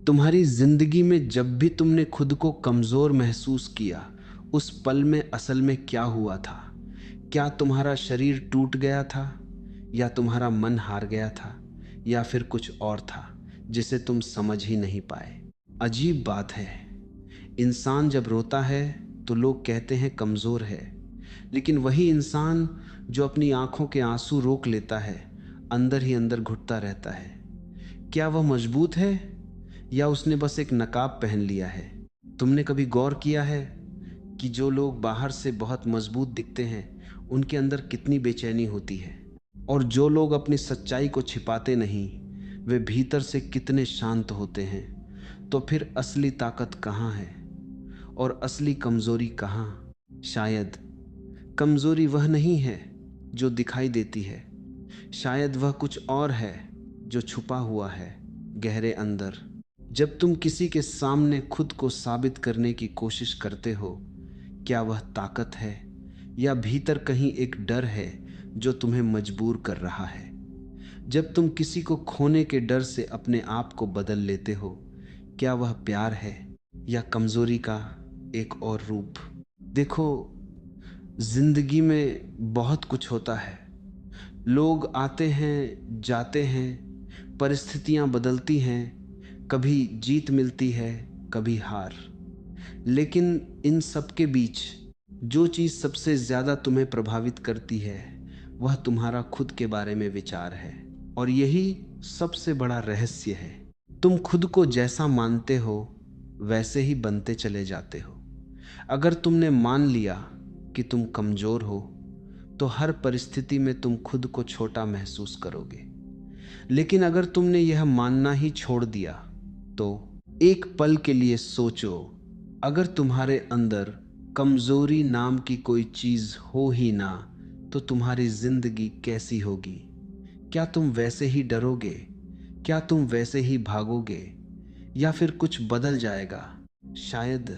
तुम्हारी जिंदगी में जब भी तुमने खुद को कमजोर महसूस किया, उस पल में असल में क्या हुआ था? क्या तुम्हारा शरीर टूट गया था, या तुम्हारा मन हार गया था, या फिर कुछ और था जिसे तुम समझ ही नहीं पाए? अजीब बात है, इंसान जब रोता है तो लोग कहते हैं कमजोर है, लेकिन वही इंसान जो अपनी आंखों के आंसू रोक लेता है, अंदर ही अंदर घुटता रहता है। क्या वह मजबूत है, या उसने बस एक नकाब पहन लिया है? तुमने कभी गौर किया है कि जो लोग बाहर से बहुत मजबूत दिखते हैं, उनके अंदर कितनी बेचैनी होती है? और जो लोग अपनी सच्चाई को छिपाते नहीं, वे भीतर से कितने शांत होते हैं? तो फिर असली ताकत कहाँ है, और असली कमजोरी कहाँ? शायद कमजोरी वह नहीं है जो दिखाई देती है, शायद वह कुछ और है जो छुपा हुआ है गहरे अंदर। जब तुम किसी के सामने खुद को साबित करने की कोशिश करते हो, क्या वह ताकत है, या भीतर कहीं एक डर है जो तुम्हें मजबूर कर रहा है? जब तुम किसी को खोने के डर से अपने आप को बदल लेते हो, क्या वह प्यार है, या कमजोरी का एक और रूप? देखो, जिंदगी में बहुत कुछ होता है। लोग आते हैं, जाते हैं, परिस्थितियां बदलती हैं, कभी जीत मिलती है, कभी हार। लेकिन इन सब के बीच जो चीज़ सबसे ज़्यादा तुम्हें प्रभावित करती है, वह तुम्हारा खुद के बारे में विचार है। और यही सबसे बड़ा रहस्य है। तुम खुद को जैसा मानते हो, वैसे ही बनते चले जाते हो। अगर तुमने मान लिया कि तुम कमज़ोर हो, तो हर परिस्थिति में तुम खुद को छोटा महसूस करोगे। लेकिन अगर तुमने यह मानना ही छोड़ दिया, तो एक पल के लिए सोचो, अगर तुम्हारे अंदर कमजोरी नाम की कोई चीज हो ही ना, तो तुम्हारी जिंदगी कैसी होगी? क्या तुम वैसे ही डरोगे? क्या तुम वैसे ही भागोगे, या फिर कुछ बदल जाएगा? शायद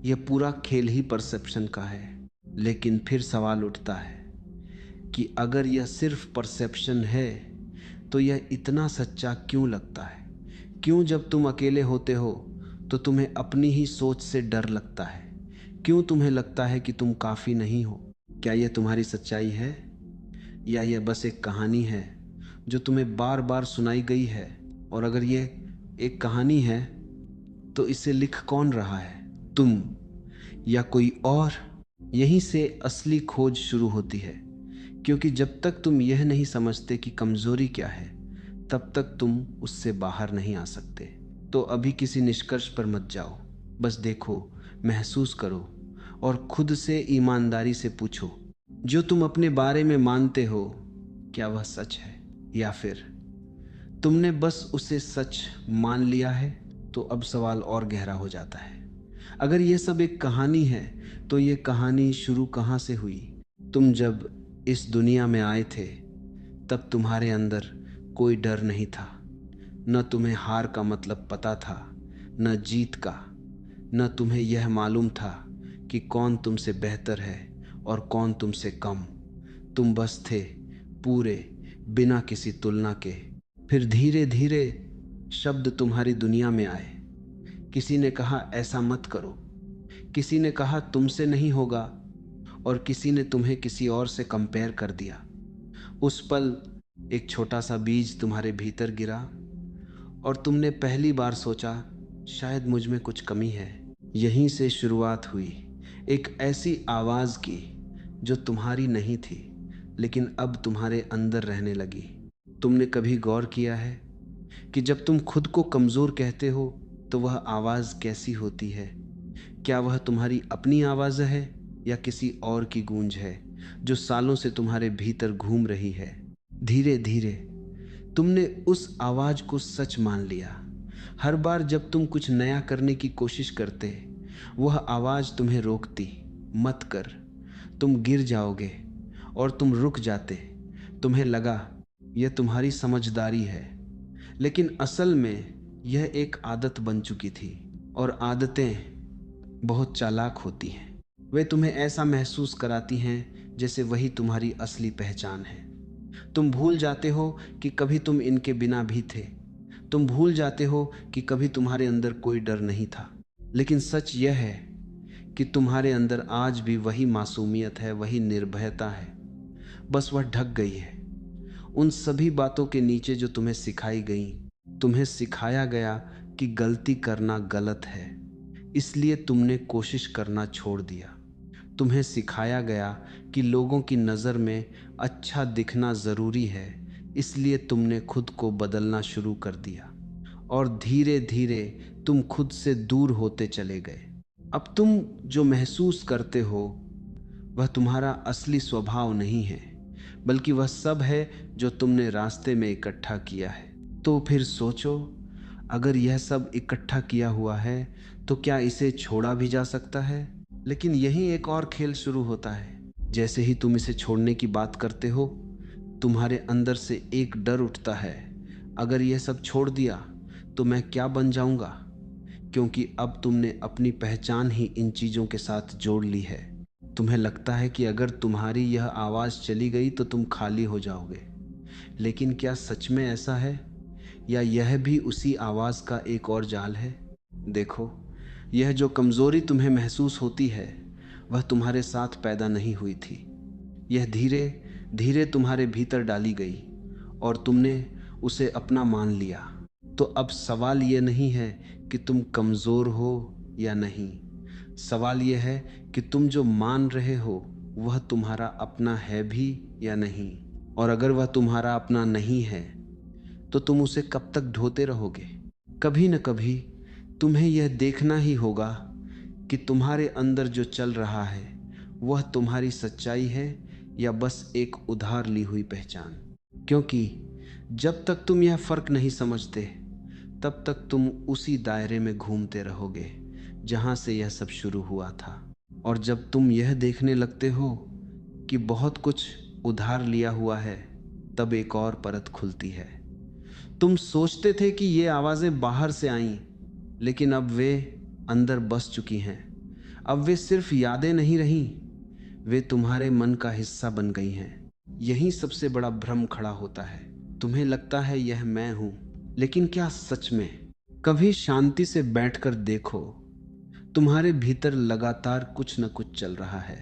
यह पूरा खेल ही परसेप्शन का है। लेकिन फिर सवाल उठता है कि अगर यह सिर्फ परसेप्शन है, तो यह इतना सच्चा क्यों लगता है? क्यों जब तुम अकेले होते हो तो तुम्हें अपनी ही सोच से डर लगता है? क्यों तुम्हें लगता है कि तुम काफ़ी नहीं हो? क्या यह तुम्हारी सच्चाई है, या यह बस एक कहानी है जो तुम्हें बार बार सुनाई गई है? और अगर यह एक कहानी है, तो इसे लिख कौन रहा है, तुम या कोई और? यहीं से असली खोज शुरू होती है, क्योंकि जब तक तुम यह नहीं समझते कि कमजोरी क्या है, तब तक तुम उससे बाहर नहीं आ सकते। तो अभी किसी निष्कर्ष पर मत जाओ, बस देखो, महसूस करो, और खुद से ईमानदारी से पूछो, जो तुम अपने बारे में मानते हो, क्या वह सच है, या फिर तुमने बस उसे सच मान लिया है? तो अब सवाल और गहरा हो जाता है। अगर यह सब एक कहानी है, तो यह कहानी शुरू कहाँ से हुई? तुम जब इस दुनिया में आए थे, तब तुम्हारे अंदर कोई डर नहीं था। न तुम्हें हार का मतलब पता था, न जीत का। न तुम्हें यह मालूम था कि कौन तुमसे बेहतर है और कौन तुमसे कम। तुम बस थे, पूरे, बिना किसी तुलना के। फिर धीरे धीरे शब्द तुम्हारी दुनिया में आए। किसी ने कहा ऐसा मत करो, किसी ने कहा तुमसे नहीं होगा, और किसी ने तुम्हें किसी और से कंपेयर कर दिया। उस पल एक छोटा सा बीज तुम्हारे भीतर गिरा, और तुमने पहली बार सोचा, शायद मुझ में कुछ कमी है। यहीं से शुरुआत हुई एक ऐसी आवाज़ की जो तुम्हारी नहीं थी, लेकिन अब तुम्हारे अंदर रहने लगी। तुमने कभी गौर किया है कि जब तुम खुद को कमज़ोर कहते हो, तो वह आवाज़ कैसी होती है? क्या वह तुम्हारी अपनी आवाज़ है, या किसी और की गूंज है जो सालों से तुम्हारे भीतर घूम रही है? धीरे धीरे तुमने उस आवाज़ को सच मान लिया। हर बार जब तुम कुछ नया करने की कोशिश करते, वह आवाज़ तुम्हें रोकती, मत कर, तुम गिर जाओगे, और तुम रुक जाते। तुम्हें लगा यह तुम्हारी समझदारी है, लेकिन असल में यह एक आदत बन चुकी थी। और आदतें बहुत चालाक होती हैं। वे तुम्हें ऐसा महसूस कराती हैं जैसे वही तुम्हारी असली पहचान है। तुम भूल जाते हो कि कभी तुम इनके बिना भी थे। तुम भूल जाते हो कि कभी तुम्हारे अंदर कोई डर नहीं था। लेकिन सच यह है कि तुम्हारे अंदर आज भी वही मासूमियत है, वही निर्भयता है। बस वह ढक गई है उन सभी बातों के नीचे जो तुम्हें सिखाई गई। तुम्हें सिखाया गया कि गलती करना गलत है, इसलिए तुमने कोशिश करना छोड़ दिया। तुम्हें सिखाया गया कि लोगों की नज़र में अच्छा दिखना ज़रूरी है, इसलिए तुमने खुद को बदलना शुरू कर दिया। और धीरे धीरे तुम खुद से दूर होते चले गए। अब तुम जो महसूस करते हो वह तुम्हारा असली स्वभाव नहीं है, बल्कि वह सब है जो तुमने रास्ते में इकट्ठा किया है। तो फिर सोचो, अगर यह सब इकट्ठा किया हुआ है तो क्या इसे छोड़ा भी जा सकता है? लेकिन यही एक और खेल शुरू होता है। जैसे ही तुम इसे छोड़ने की बात करते हो, तुम्हारे अंदर से एक डर उठता है, अगर यह सब छोड़ दिया तो मैं क्या बन जाऊंगा? क्योंकि अब तुमने अपनी पहचान ही इन चीज़ों के साथ जोड़ ली है। तुम्हें लगता है कि अगर तुम्हारी यह आवाज़ चली गई तो तुम खाली हो जाओगे। लेकिन क्या सच में ऐसा है, या यह भी उसी आवाज़ का एक और जाल है? देखो, यह जो कमज़ोरी तुम्हें महसूस होती है वह तुम्हारे साथ पैदा नहीं हुई थी। यह धीरे धीरे तुम्हारे भीतर डाली गई और तुमने उसे अपना मान लिया। तो अब सवाल यह नहीं है कि तुम कमज़ोर हो या नहीं। सवाल यह है कि तुम जो मान रहे हो वह तुम्हारा अपना है भी या नहीं। और अगर वह तुम्हारा अपना नहीं है तो तुम उसे कब तक ढोते रहोगे? कभी न कभी तुम्हें यह देखना ही होगा कि तुम्हारे अंदर जो चल रहा है वह तुम्हारी सच्चाई है या बस एक उधार ली हुई पहचान। क्योंकि जब तक तुम यह फर्क नहीं समझते तब तक तुम उसी दायरे में घूमते रहोगे जहां से यह सब शुरू हुआ था। और जब तुम यह देखने लगते हो कि बहुत कुछ उधार लिया हुआ है, तब एक और परत खुलती है। तुम सोचते थे कि ये आवाज़ें बाहर से आईं, लेकिन अब वे अंदर बस चुकी हैं। अब वे सिर्फ यादें नहीं रहीं, वे तुम्हारे मन का हिस्सा बन गई हैं। यही सबसे बड़ा भ्रम खड़ा होता है। तुम्हें लगता है यह मैं हूं, लेकिन क्या सच में? कभी शांति से बैठकर देखो, तुम्हारे भीतर लगातार कुछ न कुछ चल रहा है।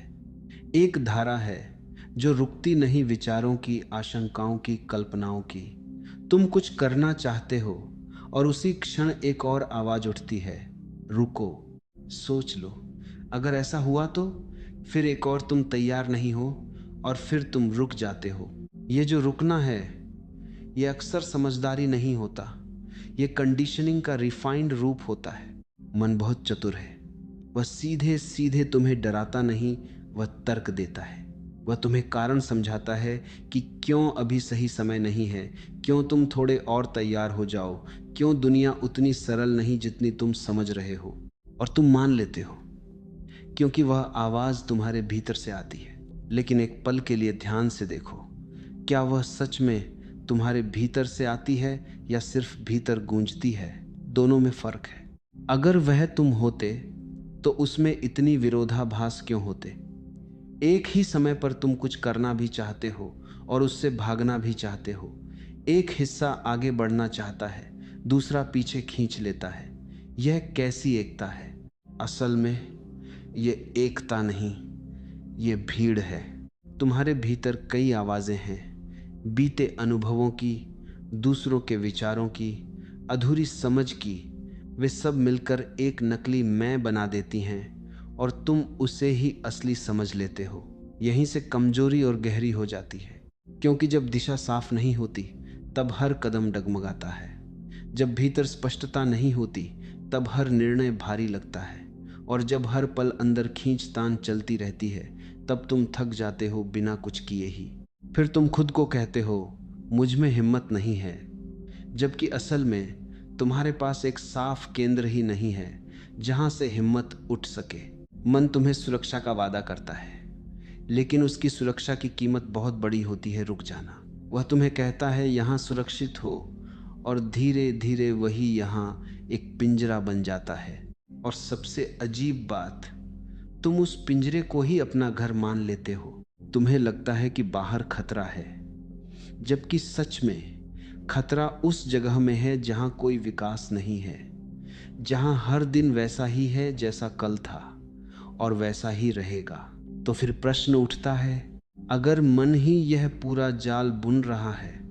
एक धारा है जो रुकती नहीं, विचारों की, आशंकाओं की, कल्पनाओं की। तुम कुछ करना चाहते हो और उसी क्षण एक और आवाज उठती है, रुको, सोच लो। अगर ऐसा हुआ तो फिर एक और तुम तैयार नहीं हो और फिर तुम रुक जाते हो। ये जो रुकना है ये अक्सर समझदारी नहीं होता, ये कंडीशनिंग का रिफाइंड रूप होता है। मन बहुत चतुर है, वह सीधे सीधे तुम्हें डराता नहीं, वह तर्क देता है। वह तुम्हें कारण समझाता है कि क्यों अभी सही समय नहीं है, क्यों तुम थोड़े और तैयार हो जाओ, क्यों दुनिया उतनी सरल नहीं जितनी तुम समझ रहे हो। और तुम मान लेते हो क्योंकि वह आवाज़ तुम्हारे भीतर से आती है। लेकिन एक पल के लिए ध्यान से देखो, क्या वह सच में तुम्हारे भीतर से आती है या सिर्फ भीतर गूंजती है? दोनों में फर्क है। अगर वह तुम होते तो उसमें इतनी विरोधाभास क्यों होते? एक ही समय पर तुम कुछ करना भी चाहते हो और उससे भागना भी चाहते हो। एक हिस्सा आगे बढ़ना चाहता है, दूसरा पीछे खींच लेता है। यह कैसी एकता है? असल में ये एकता नहीं, ये भीड़ है। तुम्हारे भीतर कई आवाज़ें हैं, बीते अनुभवों की, दूसरों के विचारों की, अधूरी समझ की। वे सब मिलकर एक नकली मैं बना देती हैं और तुम उसे ही असली समझ लेते हो। यहीं से कमजोरी और गहरी हो जाती है, क्योंकि जब दिशा साफ नहीं होती तब हर कदम डगमगाता है। जब भीतर स्पष्टता नहीं होती तब हर निर्णय भारी लगता है। और जब हर पल अंदर खींचतान चलती रहती है तब तुम थक जाते हो बिना कुछ किए ही। फिर तुम खुद को कहते हो, मुझ में हिम्मत नहीं है, जबकि असल में तुम्हारे पास एक साफ केंद्र ही नहीं है जहां से हिम्मत उठ सके। मन तुम्हें सुरक्षा का वादा करता है, लेकिन उसकी सुरक्षा की कीमत बहुत बड़ी होती है, रुक जाना। वह तुम्हें कहता है यहाँ सुरक्षित हो, और धीरे धीरे वही यहाँ एक पिंजरा बन जाता है। और सबसे अजीब बात, तुम उस पिंजरे को ही अपना घर मान लेते हो। तुम्हें लगता है कि बाहर खतरा है, जबकि सच में खतरा उस जगह में है जहां कोई विकास नहीं है, जहां हर दिन वैसा ही है जैसा कल था और वैसा ही रहेगा। तो फिर प्रश्न उठता है, अगर मन ही यह पूरा जाल बुन रहा है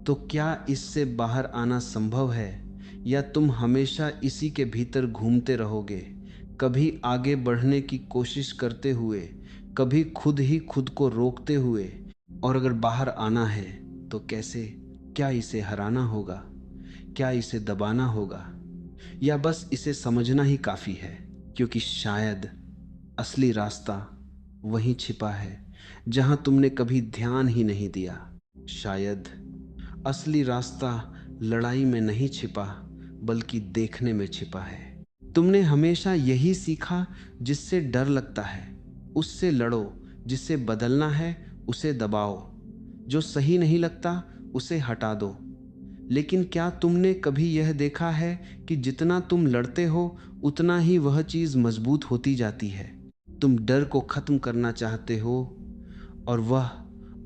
तो क्या इससे बाहर आना संभव है, या तुम हमेशा इसी के भीतर घूमते रहोगे, कभी आगे बढ़ने की कोशिश करते हुए, कभी खुद ही खुद को रोकते हुए? और अगर बाहर आना है तो कैसे? क्या इसे हराना होगा? क्या इसे दबाना होगा? या बस इसे समझना ही काफ़ी है? क्योंकि शायद असली रास्ता वहीं छिपा है जहां तुमने कभी ध्यान ही नहीं दिया। शायद असली रास्ता लड़ाई में नहीं छिपा, बल्कि देखने में छिपा है। तुमने हमेशा यही सीखा, जिससे डर लगता है उससे लड़ो, जिससे बदलना है उसे दबाओ, जो सही नहीं लगता उसे हटा दो। लेकिन क्या तुमने कभी यह देखा है कि जितना तुम लड़ते हो उतना ही वह चीज़ मजबूत होती जाती है? तुम डर को ख़त्म करना चाहते हो और वह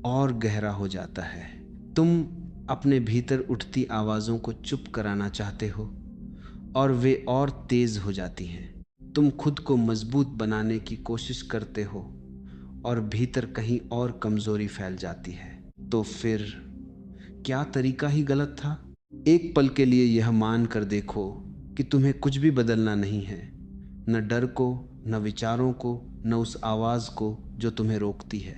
और गहरा हो जाता है। तुम अपने भीतर उठती आवाज़ों को चुप कराना चाहते हो और वे और तेज़ हो जाती हैं। तुम खुद को मजबूत बनाने की कोशिश करते हो और भीतर कहीं और कमज़ोरी फैल जाती है। तो फिर क्या तरीका ही गलत था? एक पल के लिए यह मान कर देखो कि तुम्हें कुछ भी बदलना नहीं है, न डर को, न विचारों को, न उस आवाज़ को जो तुम्हें रोकती है।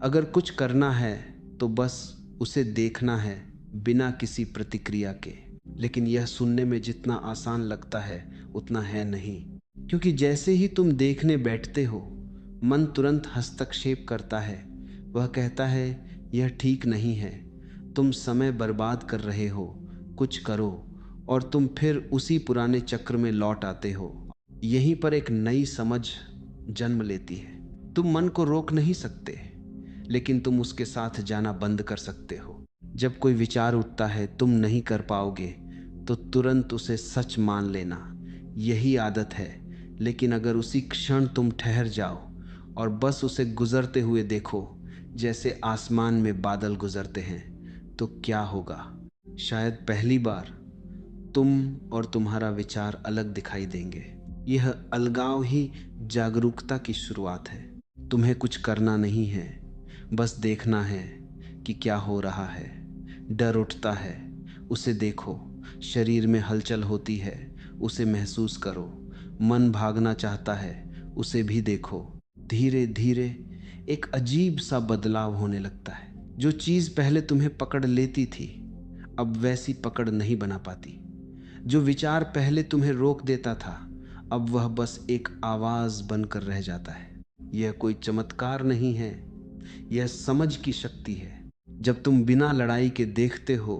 अगर कुछ करना है तो बस उसे देखना है, बिना किसी प्रतिक्रिया के। लेकिन यह सुनने में जितना आसान लगता है उतना है नहीं, क्योंकि जैसे ही तुम देखने बैठते हो मन तुरंत हस्तक्षेप करता है। वह कहता है, यह ठीक नहीं है, तुम समय बर्बाद कर रहे हो, कुछ करो। और तुम फिर उसी पुराने चक्र में लौट आते हो। यहीं पर एक नई समझ जन्म लेती है। तुम मन को रोक नहीं सकते, लेकिन तुम उसके साथ जाना बंद कर सकते हो। जब कोई विचार उठता है तुम नहीं कर पाओगे तो तुरंत उसे सच मान लेना, यही आदत है। लेकिन अगर उसी क्षण तुम ठहर जाओ और बस उसे गुजरते हुए देखो, जैसे आसमान में बादल गुजरते हैं, तो क्या होगा? शायद पहली बार तुम और तुम्हारा विचार अलग दिखाई देंगे। यह अलगाव ही जागरूकता की शुरुआत है। तुम्हें कुछ करना नहीं है, बस देखना है कि क्या हो रहा है। डर उठता है, उसे देखो। शरीर में हलचल होती है, उसे महसूस करो। मन भागना चाहता है, उसे भी देखो। धीरे धीरे एक अजीब सा बदलाव होने लगता है। जो चीज़ पहले तुम्हें पकड़ लेती थी अब वैसी पकड़ नहीं बना पाती। जो विचार पहले तुम्हें रोक देता था अब वह बस एक आवाज़ बनकर रह जाता है। यह कोई चमत्कार नहीं है, यह समझ की शक्ति है। जब तुम बिना लड़ाई के देखते हो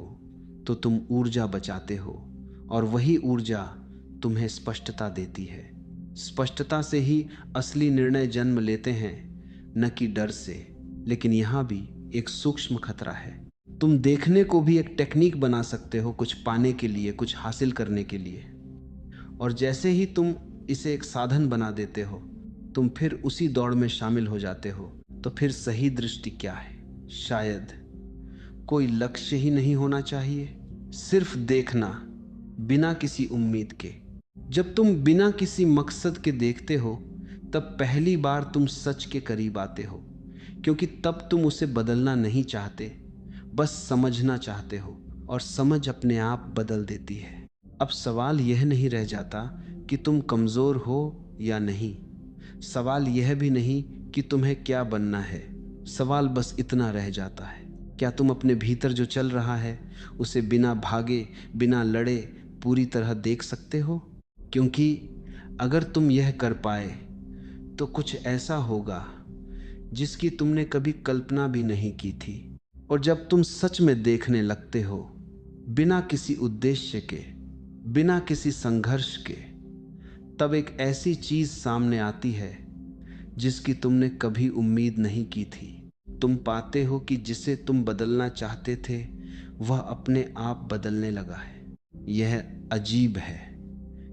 तो तुम ऊर्जा बचाते हो, और वही ऊर्जा तुम्हें स्पष्टता देती है। स्पष्टता से ही असली निर्णय जन्म लेते हैं, न कि डर से। लेकिन यहाँ भी एक सूक्ष्म खतरा है। तुम देखने को भी एक टेक्निक बना सकते हो, कुछ पाने के लिए, कुछ हासिल करने के लिए। और जैसे ही तुम इसे एक साधन बना देते हो तुम फिर उसी दौड़ में शामिल हो जाते हो। तो फिर सही दृष्टि क्या है? शायद कोई लक्ष्य ही नहीं होना चाहिए, सिर्फ देखना, बिना किसी उम्मीद के। जब तुम बिना किसी मकसद के देखते हो तब पहली बार तुम सच के करीब आते हो, क्योंकि तब तुम उसे बदलना नहीं चाहते, बस समझना चाहते हो। और समझ अपने आप बदल देती है। अब सवाल यह नहीं रह जाता कि तुम कमज़ोर हो या नहीं। सवाल यह भी नहीं कि तुम्हें क्या बनना है। सवाल बस इतना रह जाता है, क्या तुम अपने भीतर जो चल रहा है उसे बिना भागे, बिना लड़े पूरी तरह देख सकते हो? क्योंकि अगर तुम यह कर पाए तो कुछ ऐसा होगा जिसकी तुमने कभी कल्पना भी नहीं की थी। और जब तुम सच में देखने लगते हो, बिना किसी उद्देश्य के, बिना किसी संघर्ष के, तब एक ऐसी चीज सामने आती है जिसकी तुमने कभी उम्मीद नहीं की थी। तुम पाते हो कि जिसे तुम बदलना चाहते थे वह अपने आप बदलने लगा है। यह अजीब है,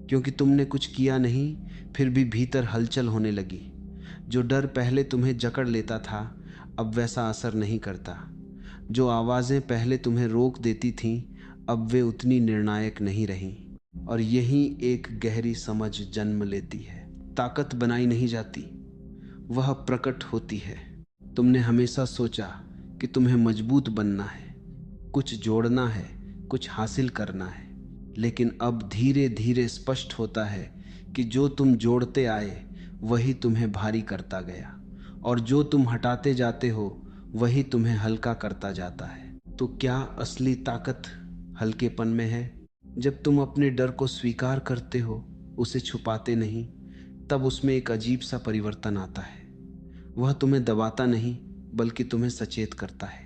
क्योंकि तुमने कुछ किया नहीं, फिर भी भीतर हलचल होने लगी। जो डर पहले तुम्हें जकड़ लेता था अब वैसा असर नहीं करता। जो आवाज़ें पहले तुम्हें रोक देती थीं, अब वे उतनी निर्णायक नहीं रहीं। और यही एक गहरी समझ जन्म लेती है। ताकत बनाई नहीं जाती, वह प्रकट होती है। तुमने हमेशा सोचा कि तुम्हें मजबूत बनना है, कुछ जोड़ना है, कुछ हासिल करना है। लेकिन अब धीरे धीरे स्पष्ट होता है कि जो तुम जोड़ते आए वही तुम्हें भारी करता गया, और जो तुम हटाते जाते हो वही तुम्हें हल्का करता जाता है। तो क्या असली ताकत हल्केपन में है? जब तुम अपने डर को स्वीकार करते हो, उसे छुपाते नहीं, तब उसमें एक अजीब सा परिवर्तन आता है। वह तुम्हें दबाता नहीं, बल्कि तुम्हें सचेत करता है।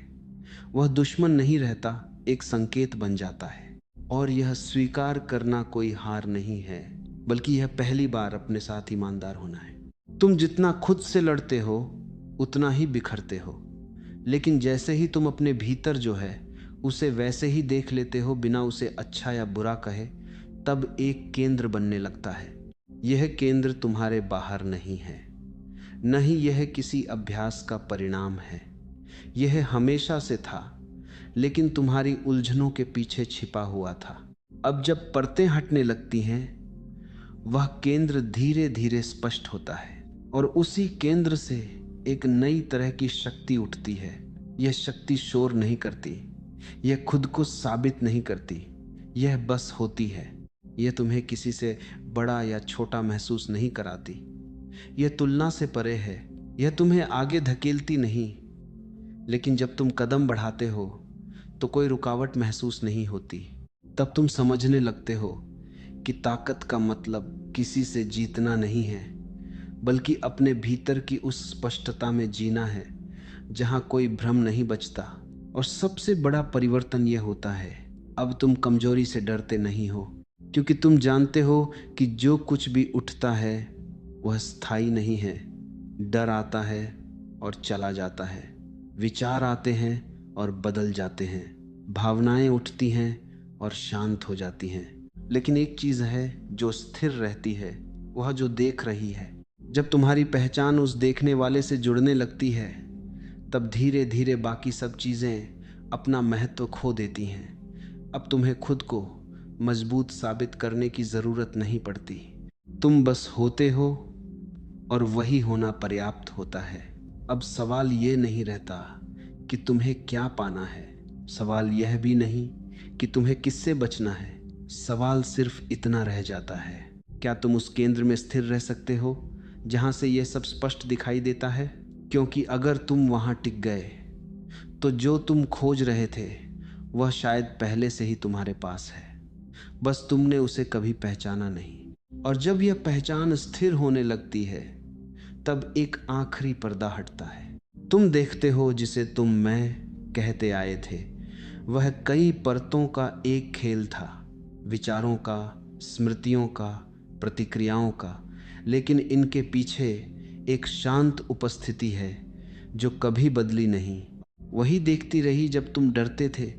वह दुश्मन नहीं रहता, एक संकेत बन जाता है। और यह स्वीकार करना कोई हार नहीं है, बल्कि यह पहली बार अपने साथ ईमानदार होना है। तुम जितना खुद से लड़ते हो उतना ही बिखरते हो, लेकिन जैसे ही तुम अपने भीतर जो है उसे वैसे ही देख लेते हो, बिना उसे अच्छा या बुरा कहे, तब एक केंद्र बनने लगता है। यह केंद्र तुम्हारे बाहर नहीं है, न ही यह किसी अभ्यास का परिणाम है। यह हमेशा से था, लेकिन तुम्हारी उलझनों के पीछे छिपा हुआ था। अब जब परतें हटने लगती हैं, वह केंद्र धीरे धीरे स्पष्ट होता है, और उसी केंद्र से एक नई तरह की शक्ति उठती है। यह शक्ति शोर नहीं करती, यह खुद को साबित नहीं करती, यह बस होती है। यह तुम्हें किसी से बड़ा या छोटा महसूस नहीं कराती, यह तुलना से परे है। यह तुम्हें आगे धकेलती नहीं, लेकिन जब तुम कदम बढ़ाते हो तो कोई रुकावट महसूस नहीं होती। तब तुम समझने लगते हो कि ताकत का मतलब किसी से जीतना नहीं है, बल्कि अपने भीतर की उस स्पष्टता में जीना है जहां कोई भ्रम नहीं बचता। और सबसे बड़ा परिवर्तन यह होता है, अब तुम कमजोरी से डरते नहीं हो, क्योंकि तुम जानते हो कि जो कुछ भी उठता है वह स्थायी नहीं है। डर आता है और चला जाता है, विचार आते हैं और बदल जाते हैं, भावनाएं उठती हैं और शांत हो जाती हैं। लेकिन एक चीज है जो स्थिर रहती है, वह जो देख रही है। जब तुम्हारी पहचान उस देखने वाले से जुड़ने लगती है, तब धीरे धीरे बाकी सब चीजें अपना महत्व खो देती हैं। अब तुम्हें खुद को मजबूत साबित करने की जरूरत नहीं पड़ती। तुम बस होते हो, और वही होना पर्याप्त होता है। अब सवाल ये नहीं रहता कि तुम्हें क्या पाना है, सवाल यह भी नहीं कि तुम्हें किससे बचना है। सवाल सिर्फ इतना रह जाता है, क्या तुम उस केंद्र में स्थिर रह सकते हो जहां से यह सब स्पष्ट दिखाई देता है? क्योंकि अगर तुम वहां टिक गए, तो जो तुम खोज रहे थे वह शायद पहले से ही तुम्हारे पास है, बस तुमने उसे कभी पहचाना नहीं। और जब यह पहचान स्थिर होने लगती है, तब एक आखिरी पर्दा हटता है। तुम देखते हो जिसे तुम मैं कहते आए थे, वह कई परतों का एक खेल था, विचारों का, स्मृतियों का, प्रतिक्रियाओं का। लेकिन इनके पीछे एक शांत उपस्थिति है जो कभी बदली नहीं। वही देखती रही जब तुम डरते थे,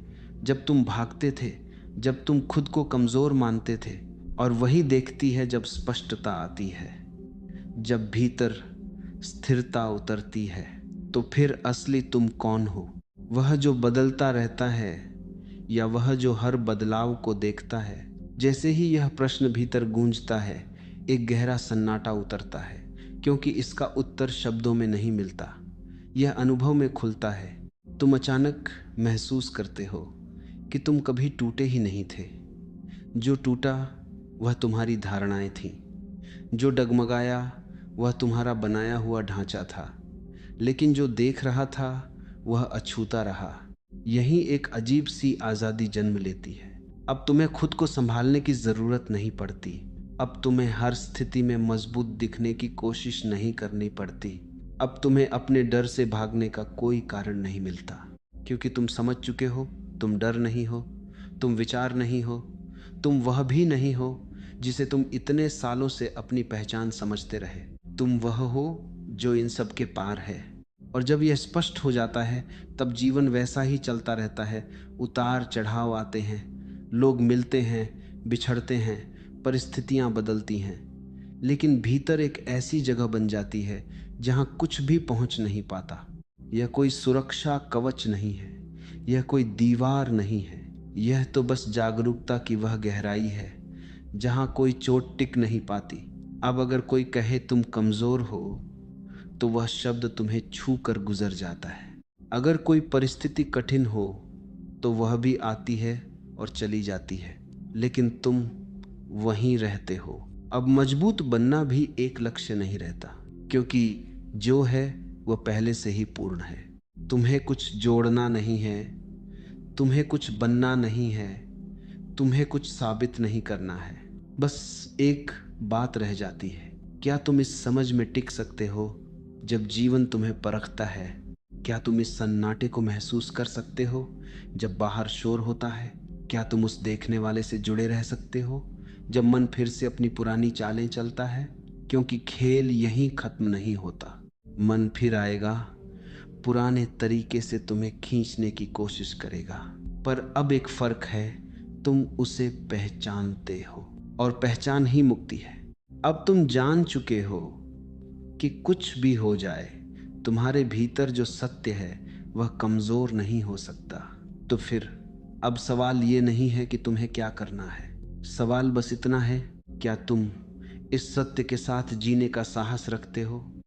जब तुम भागते थे, जब तुम खुद को कमजोर मानते थे, और वही देखती है जब स्पष्टता आती है, जब भीतर स्थिरता उतरती है। तो फिर असली तुम कौन हो? वह जो बदलता रहता है, या वह जो हर बदलाव को देखता है? जैसे ही यह प्रश्न भीतर गूंजता है, एक गहरा सन्नाटा उतरता है, क्योंकि इसका उत्तर शब्दों में नहीं मिलता, यह अनुभव में खुलता है। तुम अचानक महसूस करते हो कि तुम कभी टूटे ही नहीं थे। जो टूटा वह तुम्हारी धारणाएं थीं, जो डगमगाया वह तुम्हारा बनाया हुआ ढांचा था, लेकिन जो देख रहा था वह अछूता रहा। यही एक अजीब सी आज़ादी जन्म लेती है। अब तुम्हें खुद को संभालने की ज़रूरत नहीं पड़ती। अब तुम्हें हर स्थिति में मजबूत दिखने की कोशिश नहीं करनी पड़ती। अब तुम्हें अपने डर से भागने का कोई कारण नहीं मिलता, क्योंकि तुम समझ चुके हो, तुम डर नहीं हो, तुम विचार नहीं हो, तुम वह भी नहीं हो जिसे तुम इतने सालों से अपनी पहचान समझते रहे। तुम वह हो जो इन सब के पार है। और जब यह स्पष्ट हो जाता है, तब जीवन वैसा ही चलता रहता है। उतार चढ़ाव आते हैं, लोग मिलते हैं, बिछड़ते हैं, परिस्थितियां बदलती हैं, लेकिन भीतर एक ऐसी जगह बन जाती है जहां कुछ भी पहुंच नहीं पाता। यह कोई सुरक्षा कवच नहीं है, यह कोई दीवार नहीं है, यह तो बस जागरूकता की वह गहराई है जहां कोई चोट टिक नहीं पाती। अब अगर कोई कहे तुम कमजोर हो, तो वह शब्द तुम्हें छू कर गुजर जाता है। अगर कोई परिस्थिति कठिन हो, तो वह भी आती है और चली जाती है, लेकिन तुम वहीं रहते हो। अब मजबूत बनना भी एक लक्ष्य नहीं रहता, क्योंकि जो है वह पहले से ही पूर्ण है। तुम्हें कुछ जोड़ना नहीं है, तुम्हें कुछ बनना नहीं है, तुम्हें कुछ साबित नहीं करना है। बस एक बात रह जाती है, क्या तुम इस समझ में टिक सकते हो जब जीवन तुम्हें परखता है? क्या तुम इस सन्नाटे को महसूस कर सकते हो जब बाहर शोर होता है? क्या तुम उस देखने वाले से जुड़े रह सकते हो जब मन फिर से अपनी पुरानी चालें चलता है? क्योंकि खेल यहीं खत्म नहीं होता। मन फिर आएगा, पुराने तरीके से तुम्हें खींचने की कोशिश करेगा, पर अब एक फर्क है, तुम उसे पहचानते हो, और पहचान ही मुक्ति है। अब तुम जान चुके हो कि कुछ भी हो जाए, तुम्हारे भीतर जो सत्य है वह कमजोर नहीं हो सकता। तो फिर अब सवाल ये नहीं है कि तुम्हें क्या करना है, सवाल बस इतना है, क्या तुम इस सत्य के साथ जीने का साहस रखते हो?